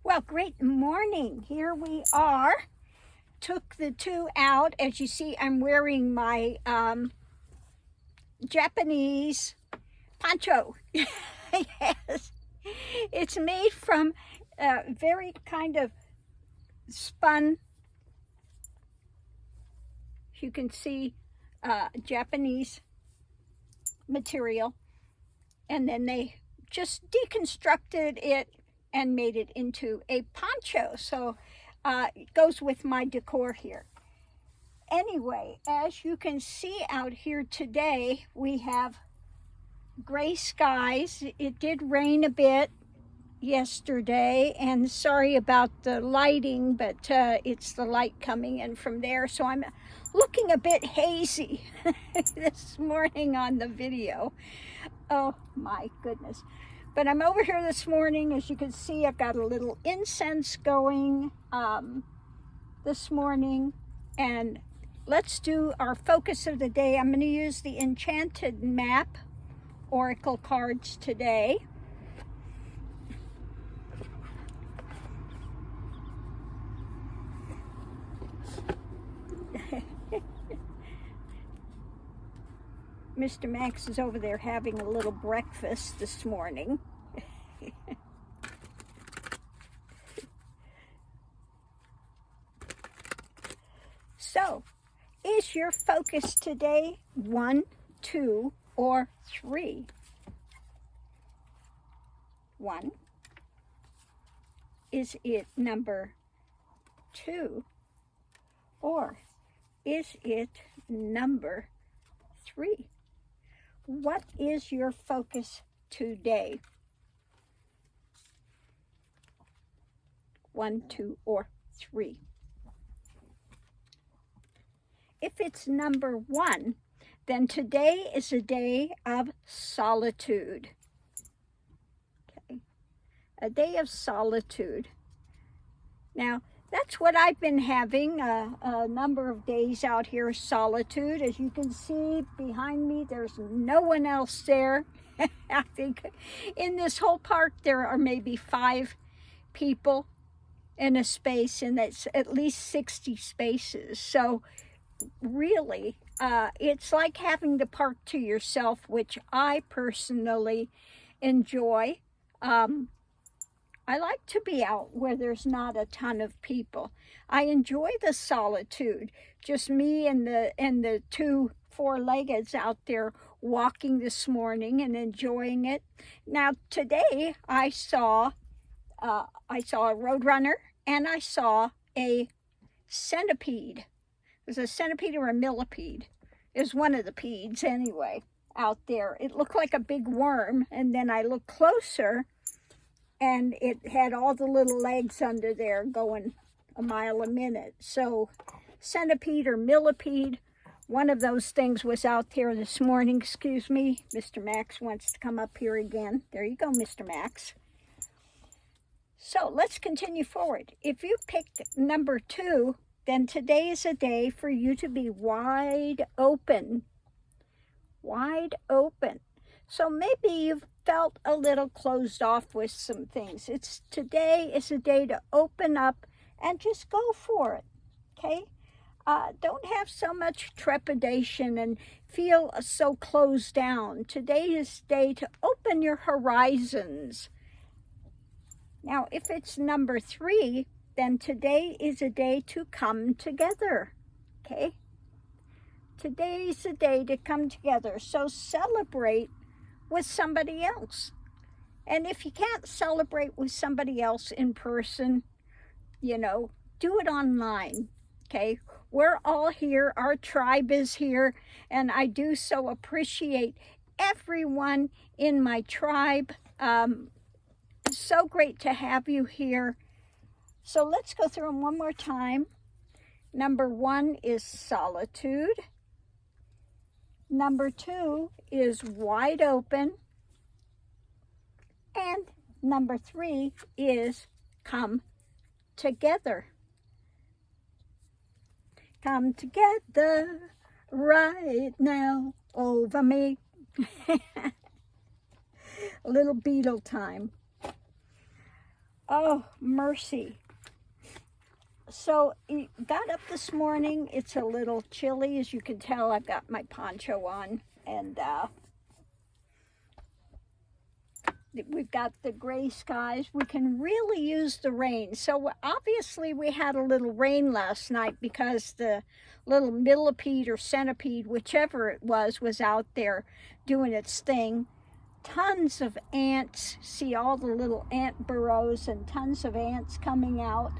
Well, great morning. Here we are. Took the two out. As you see, I'm wearing my Japanese poncho. Yes. It's made from very kind of spun, you can see, Japanese material. And then they just deconstructed it and made it into a poncho. So it goes with my decor here. Anyway, as you can see out here today, we have gray skies. It did rain a bit yesterday, and sorry about the lighting, but it's the light coming in from there, so I'm looking a bit hazy this morning on the video. Oh my goodness. But I'm over here this morning. As you can see, I've got a little incense going this morning. And let's do our focus of the day. I'm going to use the Enchanted Map Oracle cards today. Mr. Max is over there having a little breakfast this morning. So, is your focus today 1, 2, or 3? 1. Is it number 2? Or is it number 3? What is your focus today? 1, 2, or 3. If it's number 1, then today is a day of solitude. Okay, a day of solitude. Now, that's what I've been having a number of days out here, solitude. As you can see behind me, there's no one else there. I think in this whole park there are maybe 5 people in a space, and that's at least 60 spaces. So really, it's like having the park to yourself, which I personally enjoy. I like to be out where there's not a ton of people. I enjoy the solitude, just me and the 2 four-leggeds out there walking this morning and enjoying it. Now today I saw a roadrunner and I saw a centipede. It was a centipede or a millipede. It was one of the pedes anyway out there. It looked like a big worm, and then I looked closer and it had all the little legs under there going a mile a minute. So centipede or millipede, one of those things was out there this morning. Excuse me, Mr. Max wants to come up here again. There you go, Mr. Max. So let's continue forward. If you picked number 2, then today is a day for you to be wide open. Wide open. So maybe you've felt a little closed off with some things. Today is a day to open up and just go for it, okay? Don't have so much trepidation and feel so closed down. Today is a day to open your horizons. Now, if it's number 3, then today is a day to come together, okay? Today's a day to come together. So celebrate with somebody else. And if you can't celebrate with somebody else in person, do it online, okay? We're all here. Our tribe is here. And I do so appreciate everyone in my tribe. It's so great to have you here. So let's go through them one more time. Number 1 is solitude. Number 2 is wide open. And number 3 is come together. Come together right now over me. A little Beatle time. Oh, mercy. So got up this morning. It's a little chilly, as you can tell. I've got my poncho on, and we've got the gray skies. We can really use the rain. So obviously we had a little rain last night because the little millipede or centipede, whichever it was out there doing its thing. Tons of ants. See all the little ant burrows and tons of ants coming out.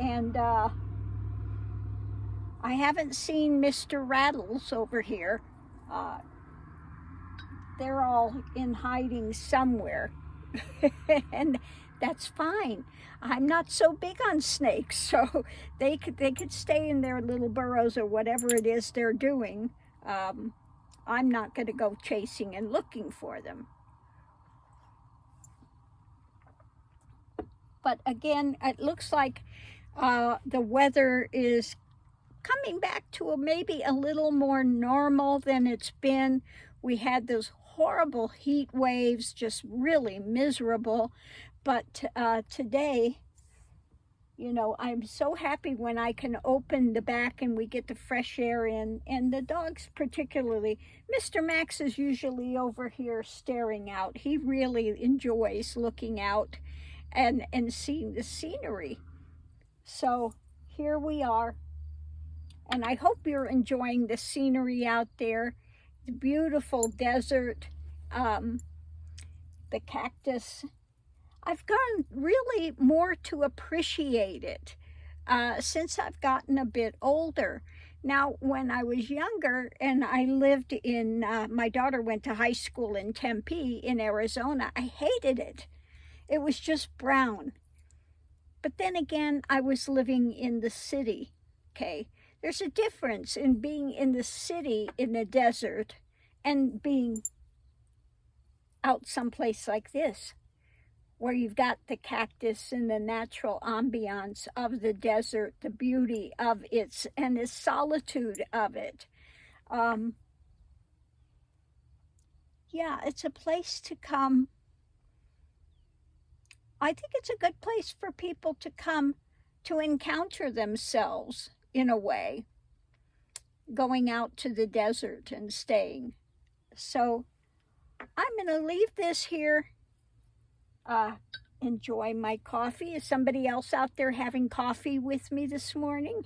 And I haven't seen Mr. Rattles over here. They're all in hiding somewhere. And that's fine. I'm not so big on snakes, so they could stay in their little burrows or whatever it is they're doing. I'm not going to go chasing and looking for them. But again, it looks like the weather is coming back to maybe a little more normal than it's been. We had those horrible heat waves, just really miserable. But today, you know, I'm so happy when I can open the back and we get the fresh air in. And the dogs particularly. Mr. Max is usually over here staring out. He really enjoys looking out and seeing the scenery. So here we are. And I hope you're enjoying the scenery out there. The beautiful desert, the cactus. I've gone really more to appreciate it since I've gotten a bit older. Now, when I was younger and I lived in, my daughter went to high school in Tempe in Arizona, I hated it. It was just brown. But then again, I was living in the city, okay? There's a difference in being in the city in the desert and being out someplace like this, where you've got the cactus and the natural ambiance of the desert, the beauty of it, and the solitude of it. Yeah, it's a place to come. I think it's a good place for people to come to encounter themselves in a way, going out to the desert and staying. So I'm going to leave this here. Enjoy my coffee. Is somebody else out there having coffee with me this morning?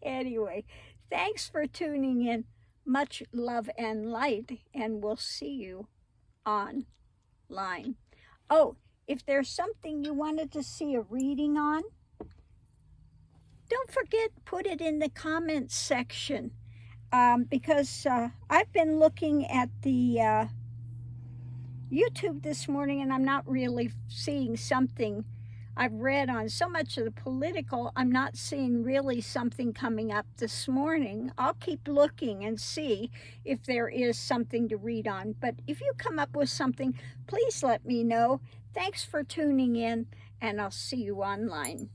Anyway, thanks for tuning in. Much love and light, and we'll see you online. Oh, if there's something you wanted to see a reading on, don't forget, put it in the comments section, because I've been looking at the YouTube this morning, and I'm not really seeing something I've read on so much of the political. I'm not seeing really something coming up this morning. I'll keep looking and see if there is something to read on. But if you come up with something, please let me know. Thanks for tuning in, and I'll see you online.